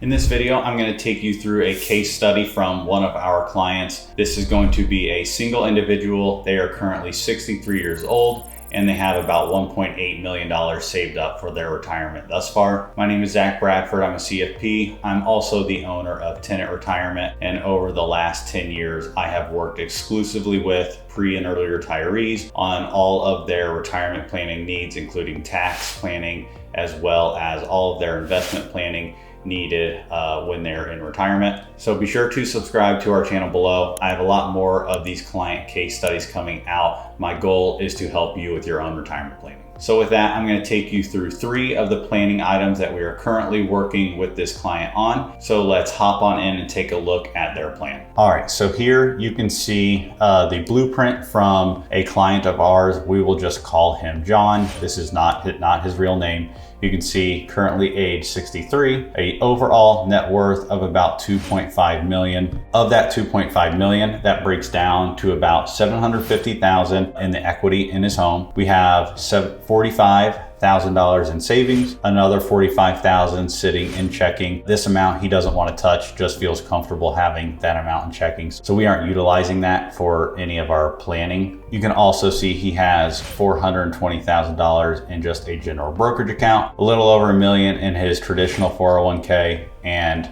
In this video, I'm going to take you through a case study from one of our clients. This is going to be a single individual. They are currently 63 years old and they have about $1.8 million saved up for their retirement thus far. My name is Zach Bradford. I'm a CFP. I'm also the owner of Tenet Retirement, and over the last 10 years, I have worked exclusively with pre and early retirees on all of their retirement planning needs, including tax planning, as well as all of their investment planning needed when they're in retirement. So be sure to subscribe to our channel below. I have a lot more of these client case studies coming out. My goal is to help you with your own retirement planning. So with that, I'm going to take you through 3 of the planning items that we are currently working with this client on. So let's hop on in and take a look at their plan. All right, so here you can see the blueprint from a client of ours. We will just call him John. This is not his real name. You can see currently age 63, a overall net worth of about 2.5 million. Of that 2.5 million, that breaks down to about 750,000 in the equity in his home. We have $45,000 in savings, another $45,000 sitting in checking. This amount he doesn't want to touch, just feels comfortable having that amount in checking. So we aren't utilizing that for any of our planning. You can also see he has $420,000 in just a general brokerage account, a little over $1 million in his traditional 401k, and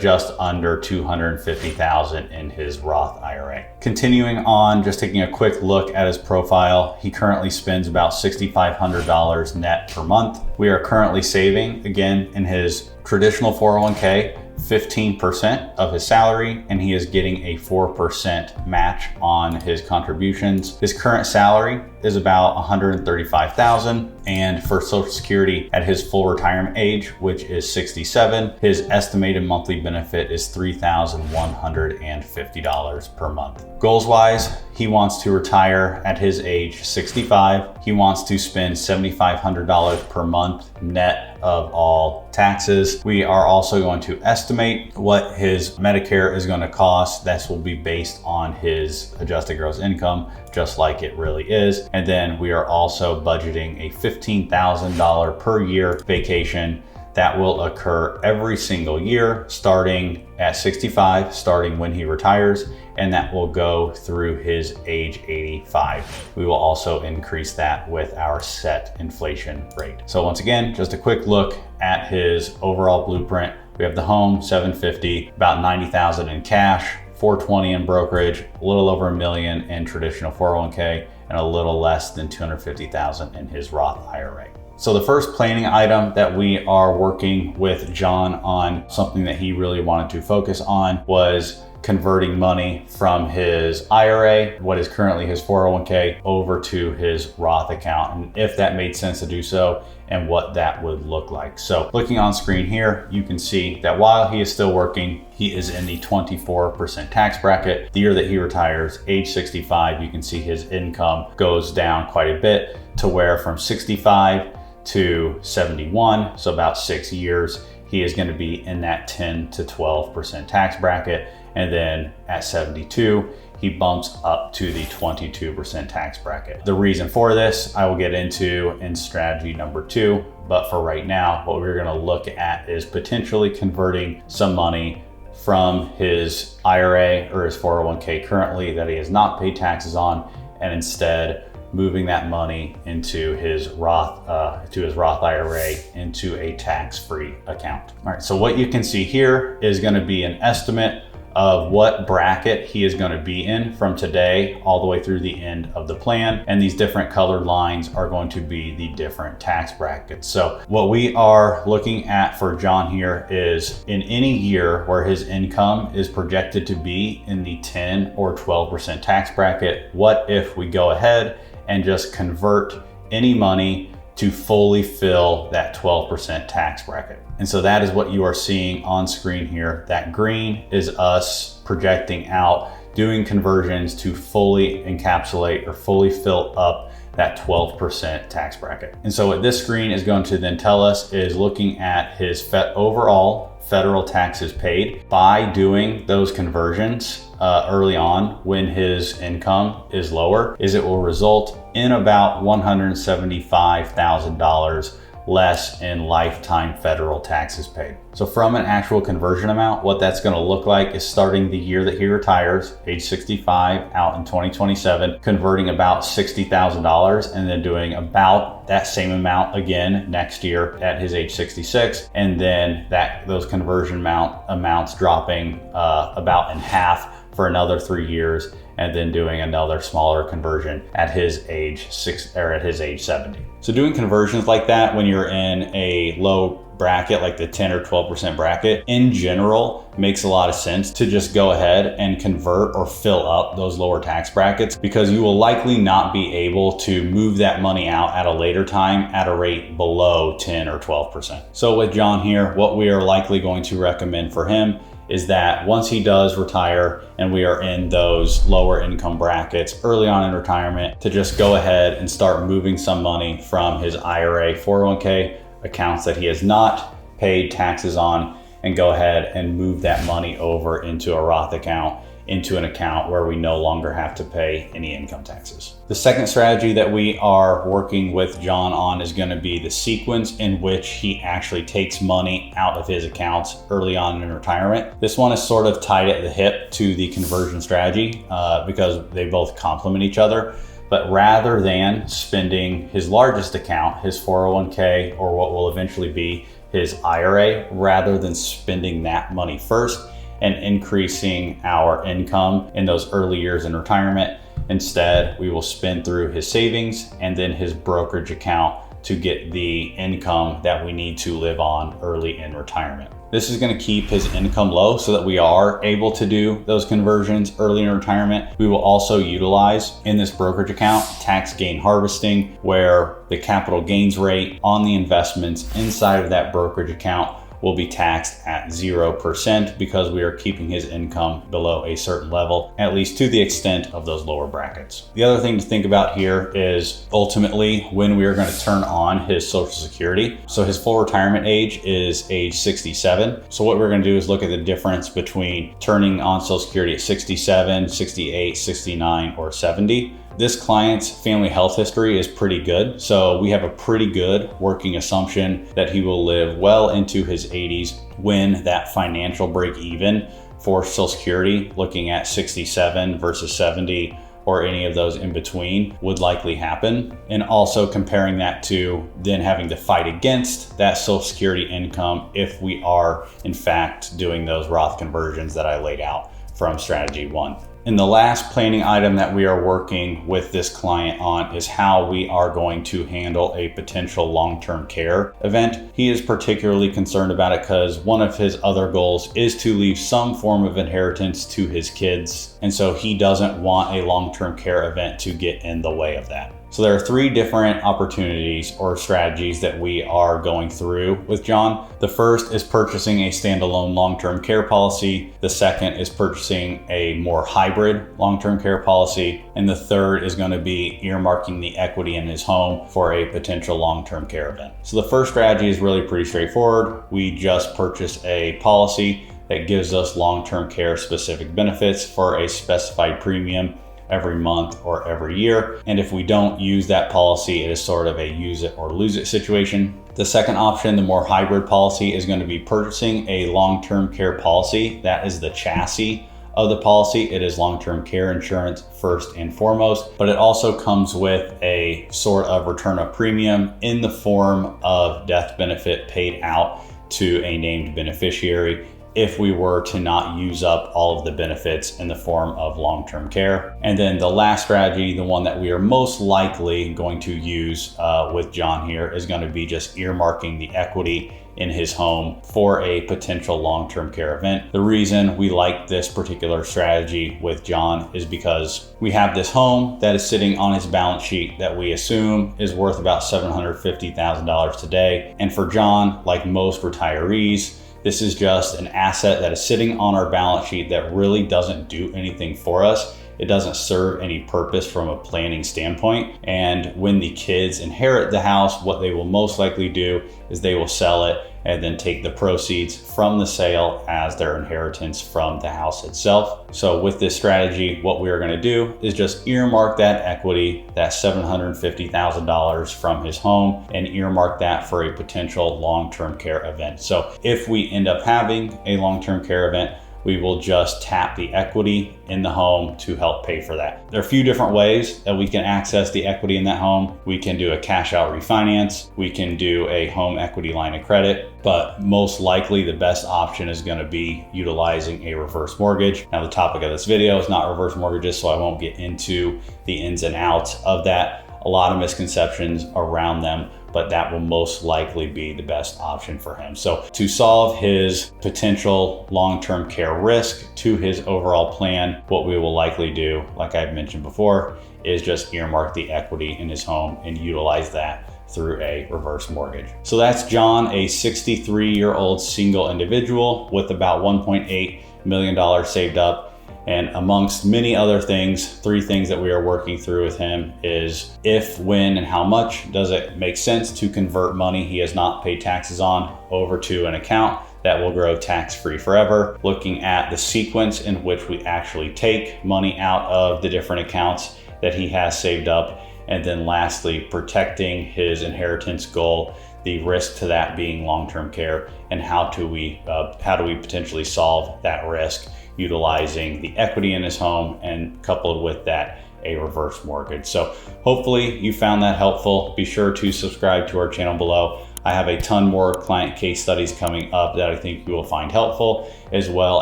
just under $250,000 in his Roth IRA. Continuing on, just taking a quick look at his profile, he currently spends about $6,500 net per month. We are currently saving, again, in his traditional 401k, 15% of his salary, and he is getting a 4% match on his contributions. His current salary is about $135,000, and for Social Security at his full retirement age, which is 67, his estimated monthly benefit is $3,150 per month. Goals wise, he wants to retire at his age 65. He wants to spend $7,500 per month net of all taxes. We are also going to estimate what his Medicare is going to cost. This will be based on his adjusted gross income, just like it really is. And then we are also budgeting a $15,000 per year vacation that will occur every single year, starting at 65, starting when he retires, and that will go through his age 85. We will also increase that with our set inflation rate. So once again, just a quick look at his overall blueprint. We have the home, 750, about 90,000 in cash, 420 in brokerage, a little over $1 million in traditional 401k, and a little less than 250,000 in his Roth IRA. So the first planning item that we are working with John on, something that he really wanted to focus on, was converting money from his IRA, what is currently his 401k, over to his Roth account, and if that made sense to do so and what that would look like. So looking on screen here, you can see that while he is still working, he is in the 24% tax bracket. The year that he retires, age 65, you can see his income goes down quite a bit to where from 65 to 71, so about 6 years, he is going to be in that 10 to 12% tax bracket. And then at 72, he bumps up to the 22% tax bracket. The reason for this, I will get into in strategy number 2. But for right now, what we're going to look at is potentially converting some money from his IRA or his 401k currently that he has not paid taxes on, and instead moving that money into his Roth IRA into a tax-free account. All right, so what you can see here is going to be an estimate of what bracket he is going to be in from today all the way through the end of the plan. And these different colored lines are going to be the different tax brackets. So what we are looking at for John here is in any year where his income is projected to be in the 10 or 12% tax bracket, what if we go ahead and just convert any money to fully fill that 12% tax bracket? And so that is what you are seeing on screen here. That green is us projecting out, doing conversions to fully encapsulate or fully fill up that 12% tax bracket. And so what this screen is going to then tell us is looking at his overall federal taxes paid by doing those conversions early on when his income is lower, is it will result in about $175,000 less in lifetime federal taxes paid. So from an actual conversion amount, what that's going to look like is starting the year that he retires, age 65, out in 2027, converting about $60,000 and then doing about that same amount again next year at his age 66. And then those conversion amounts dropping about in half for another 3 years, and then doing another smaller conversion at his age 70. So doing conversions like that when you're in a low bracket like the 10 or 12% bracket in general makes a lot of sense to just go ahead and convert or fill up those lower tax brackets, because you will likely not be able to move that money out at a later time at a rate below 10 or 12%. So with John here, what we are likely going to recommend for him is that once he does retire and we are in those lower income brackets early on in retirement, to just go ahead and start moving some money from his IRA, 401k accounts that he has not paid taxes on, and go ahead and move that money over into a Roth account, into an account where we no longer have to pay any income taxes. The second strategy that we are working with John on is going to be the sequence in which he actually takes money out of his accounts early on in retirement. This one is sort of tied at the hip to the conversion strategy because they both complement each other. But rather than spending his largest account, his 401k, or what will eventually be his IRA, rather than spending that money first and increasing our income in those early years in retirement, instead, we will spend through his savings and then his brokerage account to get the income that we need to live on early in retirement. This is going to keep his income low so that we are able to do those conversions early in retirement. We will also utilize in this brokerage account tax gain harvesting, where the capital gains rate on the investments inside of that brokerage account will be taxed at 0% because we are keeping his income below a certain level, at least to the extent of those lower brackets. The other thing to think about here is ultimately when we are going to turn on his Social Security. So his full retirement age is age 67. So what we're going to do is look at the difference between turning on Social Security at 67, 68, 69, or 70. This client's family health history is pretty good, so we have a pretty good working assumption that he will live well into his 80s when that financial break even for Social Security, looking at 67 versus 70 or any of those in between, would likely happen. And also comparing that to then having to fight against that Social Security income if we are in fact doing those Roth conversions that I laid out from strategy 1. And the last planning item that we are working with this client on is how we are going to handle a potential long-term care event. He is particularly concerned about it because one of his other goals is to leave some form of inheritance to his kids. And so he doesn't want a long-term care event to get in the way of that. So there are 3 different opportunities or strategies that we are going through with John. The first is purchasing a standalone long-term care policy. The second is purchasing a more hybrid long-term care policy. And the third is going to be earmarking the equity in his home for a potential long-term care event. So the first strategy is really pretty straightforward. We just purchase a policy that gives us long-term care specific benefits for a specified premium every month or every year. And if we don't use that policy, it is sort of a use it or lose it situation. The second option, the more hybrid policy, is going to be purchasing a long-term care policy. That is the chassis of the policy. It is long-term care insurance first and foremost, but it also comes with a sort of return of premium in the form of death benefit paid out to a named beneficiary if we were to not use up all of the benefits in the form of long-term care. And then the last strategy, the one that we are most likely going to use with John here, is going to be just earmarking the equity in his home for a potential long-term care event. The reason we like this particular strategy with John is because we have this home that is sitting on his balance sheet that we assume is worth about $750,000 today. And for John, like most retirees, this is just an asset that is sitting on our balance sheet that really doesn't do anything for us. It doesn't serve any purpose from a planning standpoint. And when the kids inherit the house, what they will most likely do is they will sell it and then take the proceeds from the sale as their inheritance from the house itself. So with this strategy, what we are going to do is just earmark that equity, that $750,000 from his home, and earmark that for a potential long-term care event. So if we end up having a long-term care event, we will just tap the equity in the home to help pay for that. There are a few different ways that we can access the equity in that home. We can do a cash out refinance. We can do a home equity line of credit, but most likely the best option is going to be utilizing a reverse mortgage. Now, the topic of this video is not reverse mortgages, so I won't get into the ins and outs of that. A lot of misconceptions around them, but that will most likely be the best option for him. So to solve his potential long-term care risk to his overall plan, what we will likely do, like I've mentioned before, is just earmark the equity in his home and utilize that through a reverse mortgage. So that's John, a 63-year-old single individual with about $1.8 million saved up. And amongst many other things, 3 things that we are working through with him is if, when, and how much does it make sense to convert money he has not paid taxes on over to an account that will grow tax-free forever. Looking at the sequence in which we actually take money out of the different accounts that he has saved up. And then lastly, protecting his inheritance goal, the risk to that being long-term care, and how do we potentially solve that risk utilizing the equity in his home and coupled with that a reverse mortgage. So hopefully you found that helpful. Be sure to subscribe to our channel below. I have a ton more client case studies coming up that I think you will find helpful, as well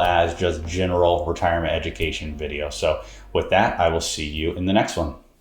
as just general retirement education videos. So with that, I will see you in the next one.